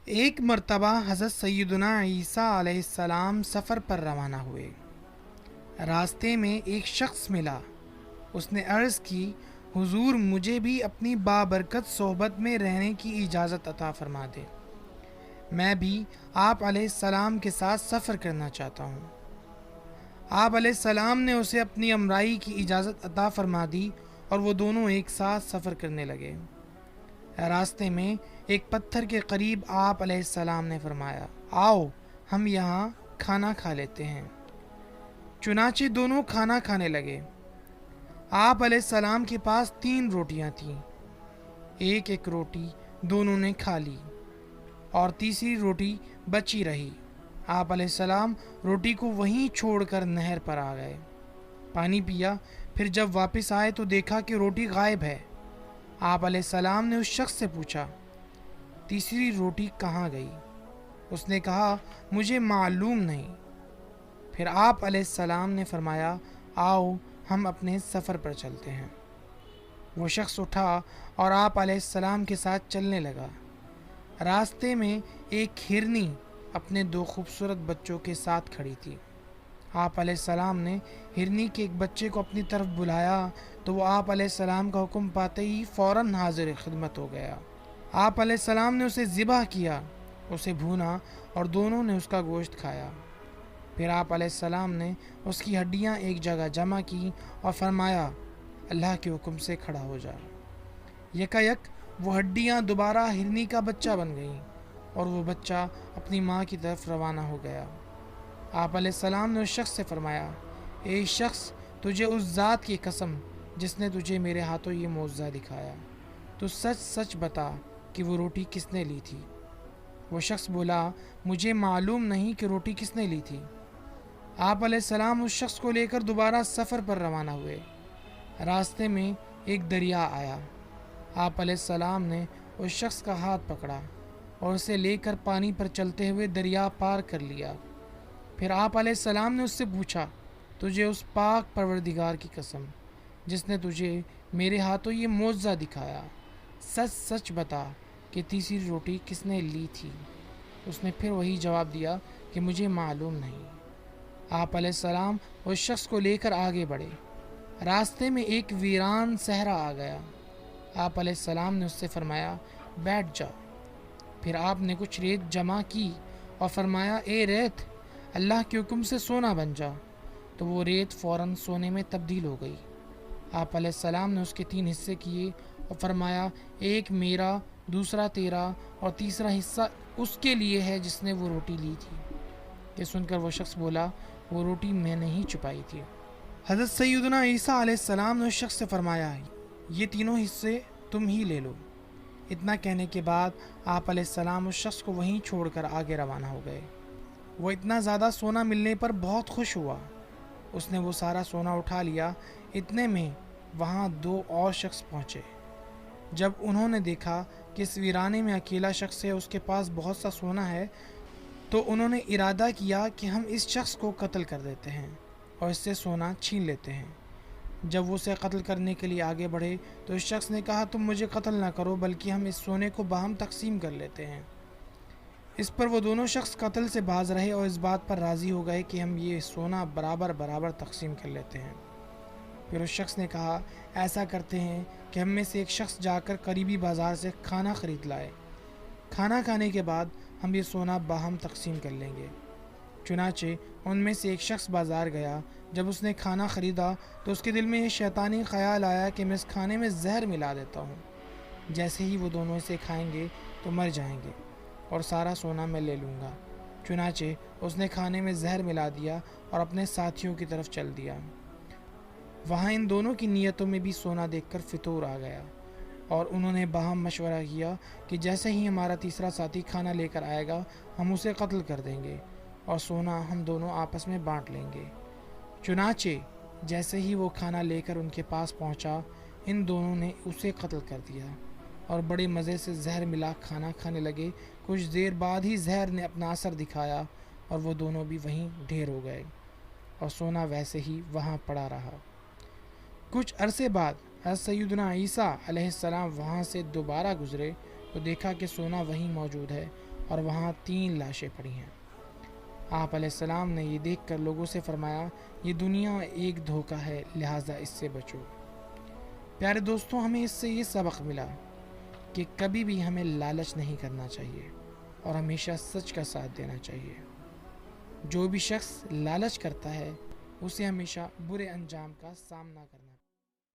ایک مرتبہ حضرت سیدنا عیسیٰ علیہ السلام سفر پر روانہ ہوئے۔ راستے میں ایک شخص ملا۔ اس نے عرض کی، حضور مجھے بھی اپنی بابرکت صحبت میں رہنے کی اجازت عطا فرما دے، میں بھی آپ علیہ السلام کے ساتھ سفر کرنا چاہتا ہوں۔ آپ علیہ السلام نے اسے اپنی امرائی کی اجازت عطا فرما دی اور وہ دونوں ایک ساتھ سفر کرنے لگے۔ راستے میں ایک پتھر کے قریب آپ علیہ السلام نے فرمایا، آؤ ہم یہاں کھانا کھا لیتے ہیں۔ چنانچہ دونوں کھانا کھانے لگے۔ آپ علیہ السلام کے پاس 3 روٹیاں تھیں۔ ایک ایک روٹی دونوں نے کھا لی اور تیسری روٹی بچی رہی۔ آپ علیہ السلام روٹی کو وہیں چھوڑ کر نہر پر آ گئے، پانی پیا، پھر جب واپس آئے تو دیکھا کہ روٹی غائب ہے۔ آپ علیہ السلام نے اس شخص سے پوچھا، تیسری روٹی کہاں گئی؟ اس نے کہا، مجھے معلوم نہیں۔ پھر آپ علیہ السلام نے فرمایا، آؤ ہم اپنے سفر پر چلتے ہیں۔ وہ شخص اٹھا اور آپ علیہ السلام کے ساتھ چلنے لگا۔ راستے میں ایک ہرنی اپنے 2 خوبصورت بچوں کے ساتھ کھڑی تھی۔ آپ علیہ السلام نے ہرنی کے ایک بچے کو اپنی طرف بلایا تو وہ آپ علیہ السلام کا حکم پاتے ہی فوراً حاضر خدمت ہو گیا۔ آپ علیہ السلام نے اسے ذبح کیا، اسے بھونا اور دونوں نے اس کا گوشت کھایا۔ پھر آپ علیہ السلام نے اس کی ہڈیاں ایک جگہ جمع کی اور فرمایا، اللہ کے حکم سے کھڑا ہو جا۔ یکایک وہ ہڈیاں دوبارہ ہرنی کا بچہ بن گئیں اور وہ بچہ اپنی ماں کی طرف روانہ ہو گیا۔ آپ علیہ السلام نے اس شخص سے فرمایا، اے شخص، تجھے اس ذات کی قسم جس نے تجھے میرے ہاتھوں یہ معجزہ دکھایا، تو سچ سچ بتا کہ وہ روٹی کس نے لی تھی؟ وہ شخص بولا، مجھے معلوم نہیں کہ روٹی کس نے لی تھی۔ آپ علیہ السلام اس شخص کو لے کر دوبارہ سفر پر روانہ ہوئے۔ راستے میں ایک دریا آیا۔ آپ علیہ السلام نے اس شخص کا ہاتھ پکڑا اور اسے لے کر پانی پر چلتے ہوئے دریا پار کر لیا۔ پھر آپ علیہ السلام نے اس سے پوچھا، تجھے اس پاک پروردگار کی قسم جس نے تجھے میرے ہاتھوں یہ معجزہ دکھایا، سچ سچ بتا کہ تیسری روٹی کس نے لی تھی؟ اس نے پھر وہی جواب دیا کہ مجھے معلوم نہیں۔ آپ علیہ السلام اس شخص کو لے کر آگے بڑھے۔ راستے میں ایک ویران صحرا آ گیا۔ آپ علیہ السلام نے اس سے فرمایا، بیٹھ جا۔ پھر آپ نے کچھ ریت جمع کی اور فرمایا، اے ریت، اللہ کے حکم سے سونا بن جا۔ تو وہ ریت فوراً سونے میں تبدیل ہو گئی۔ آپ علیہ السلام نے اس کے 3 حصے کیے اور فرمایا، ایک میرا، دوسرا تیرا اور تیسرا حصہ اس کے لیے ہے جس نے وہ روٹی لی تھی۔ یہ سن کر وہ شخص بولا، وہ روٹی میں نے ہی چھپائی تھی۔ حضرت سیدنا عیسیٰ علیہ السلام نے اس شخص سے فرمایا، یہ تینوں حصے تم ہی لے لو۔ اتنا کہنے کے بعد آپ علیہ السلام اس شخص کو وہیں چھوڑ کر آگے روانہ ہو گئے۔ وہ اتنا زیادہ سونا ملنے پر بہت خوش ہوا۔ اس نے وہ سارا سونا اٹھا لیا۔ اتنے میں وہاں 2 اور شخص پہنچے۔ جب انہوں نے دیکھا کہ اس ویرانے میں اکیلا شخص ہے، اس کے پاس بہت سا سونا ہے، تو انہوں نے ارادہ کیا کہ ہم اس شخص کو قتل کر دیتے ہیں اور اس سے سونا چھین لیتے ہیں۔ جب وہ اسے قتل کرنے کے لیے آگے بڑھے تو اس شخص نے کہا، تم مجھے قتل نہ کرو بلکہ ہم اس سونے کو باہم تقسیم کر لیتے ہیں۔ اس پر وہ دونوں شخص قتل سے باز رہے اور اس بات پر راضی ہو گئے کہ ہم یہ سونا برابر برابر تقسیم کر لیتے ہیں۔ پھر اس شخص نے کہا، ایسا کرتے ہیں کہ ہم میں سے ایک شخص جا کر قریبی بازار سے کھانا خرید لائے، کھانا کھانے کے بعد ہم یہ سونا باہم تقسیم کر لیں گے۔ چنانچہ ان میں سے ایک شخص بازار گیا۔ جب اس نے کھانا خریدا تو اس کے دل میں یہ شیطانی خیال آیا کہ میں اس کھانے میں زہر ملا دیتا ہوں، جیسے ہی وہ دونوں اسے کھائیں گے تو مر جائیں گے اور سارا سونا میں لے لوں گا۔ چنانچہ اس نے کھانے میں زہر ملا دیا اور اپنے ساتھیوں کی طرف چل دیا۔ وہاں ان دونوں کی نیتوں میں بھی سونا دیکھ کر فطور آ گیا اور انہوں نے باہم مشورہ کیا کہ جیسے ہی ہمارا تیسرا ساتھی کھانا لے کر آئے گا ہم اسے قتل کر دیں گے اور سونا ہم دونوں آپس میں بانٹ لیں گے۔ چنانچہ جیسے ہی وہ کھانا لے کر ان کے پاس پہنچا، ان دونوں نے اسے قتل کر دیا اور بڑے مزے سے زہر ملا کھانا کھانے لگے۔ کچھ دیر بعد ہی زہر نے اپنا اثر دکھایا اور وہ دونوں بھی وہیں ڈھیر ہو گئے اور سونا ویسے ہی وہاں پڑا رہا۔ کچھ عرصے بعد حضرت سیدنا عیسیٰ علیہ السلام وہاں سے دوبارہ گزرے تو دیکھا کہ سونا وہیں موجود ہے اور وہاں 3 لاشیں پڑی ہیں۔ آپ علیہ السلام نے یہ دیکھ کر لوگوں سے فرمایا، یہ دنیا ایک دھوکہ ہے، لہٰذا اس سے بچو۔ پیارے دوستوں، ہمیں اس سے یہ سبق ملا کہ کبھی بھی ہمیں لالچ نہیں کرنا چاہیے اور ہمیشہ سچ کا ساتھ دینا چاہیے۔ جو بھی شخص لالچ کرتا ہے اسے ہمیشہ برے انجام کا سامنا کرنا